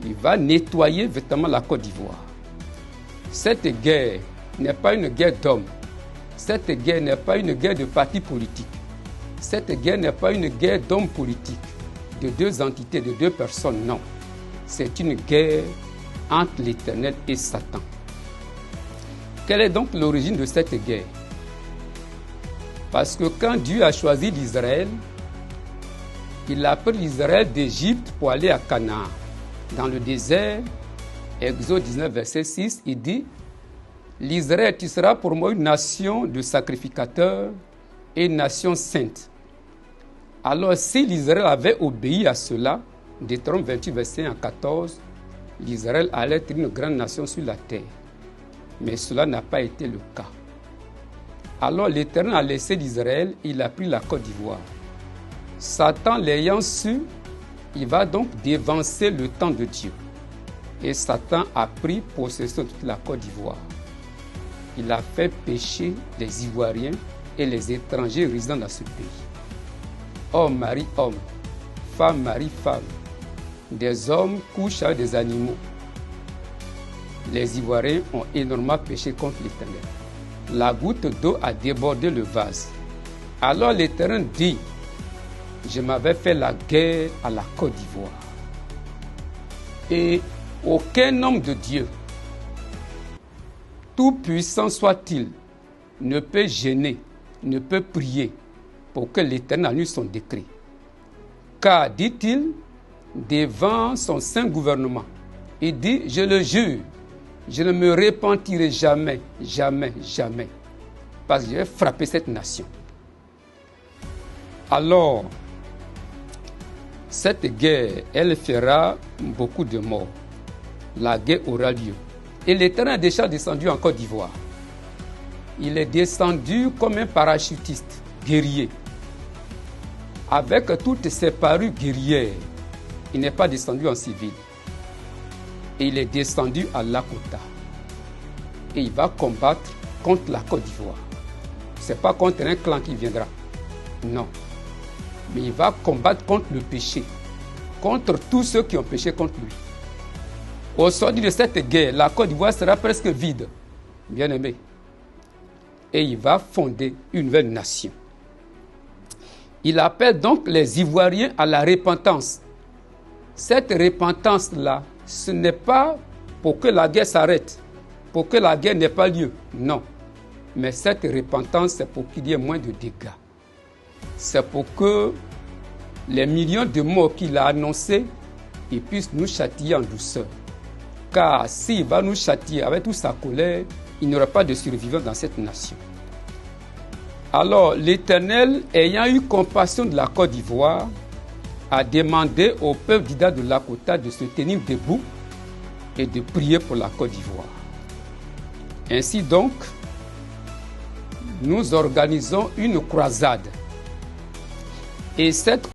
il va nettoyer véritablement la Côte d'Ivoire. Cette guerre n'est pas une guerre d'hommes. Cette guerre n'est pas une guerre de partis politiques. Cette guerre n'est pas une guerre d'hommes politiques, de deux entités, de deux personnes, non. C'est une guerre entre l'Éternel et Satan. Quelle est donc l'origine de cette guerre? Parce que quand Dieu a choisi l'Israël, il a pris l'Israël d'Égypte pour aller à Canaan. Dans le désert, Exode 19, verset 6, il dit « L'Israël, tu seras pour moi une nation de sacrificateurs et une nation sainte. » Alors si l'Israël avait obéi à cela, Deutéronome 28, verset 1 à 14, l'Israël allait être une grande nation sur la terre. Mais cela n'a pas été le cas. Alors l'Éternel a laissé l'Israël, il a pris la Côte d'Ivoire. Satan l'ayant su, il va donc dévancer le temps de Dieu. Et Satan a pris possession de toute la Côte d'Ivoire. Il a fait pécher les Ivoiriens et les étrangers résidant dans ce pays. Homme marie homme, femme marie femme. Des hommes couchent avec des animaux. Les Ivoiriens ont énormément péché contre l'Éternel. La goutte d'eau a débordé le vase. Alors l'Éternel dit, je m'avais fait la guerre à la Côte d'Ivoire. Et aucun homme de Dieu, tout puissant soit-il, ne peut gêner, ne peut prier pour que l'Éternel annule son décret. Car, dit-il, devant son saint gouvernement, il dit, je le jure, je ne me repentirai jamais, jamais, jamais, parce que je vais frapper cette nation. Alors, cette guerre, elle fera beaucoup de morts. La guerre aura lieu. Et l'Éternel est déjà descendu en Côte d'Ivoire. Il est descendu comme un parachutiste, guerrier. Avec toutes ses parures guerrières, il n'est pas descendu en civil. Et il est descendu à Lakota. Et il va combattre contre la Côte d'Ivoire. Ce n'est pas contre un clan qui viendra. Non. Mais il va combattre contre le péché. Contre tous ceux qui ont péché contre lui. Au sortir de cette guerre, la Côte d'Ivoire sera presque vide. Bien aimé. Et il va fonder une nouvelle nation. Il appelle donc les Ivoiriens à la repentance. Cette repentance-là, ce n'est pas pour que la guerre s'arrête, pour que la guerre n'ait pas lieu. Non. Mais cette repentance, c'est pour qu'il y ait moins de dégâts. C'est pour que les millions de morts qu'il a annoncés, il puisse nous châtier en douceur. Car s'il va nous châtier avec toute sa colère, il n'y aura pas de survivants dans cette nation. Alors l'Éternel, ayant eu compassion de la Côte d'Ivoire, a demandé au peuple d'Ida de Lakota de se tenir debout et de prier pour la Côte d'Ivoire. Ainsi donc, nous organisons une croisade. Et cette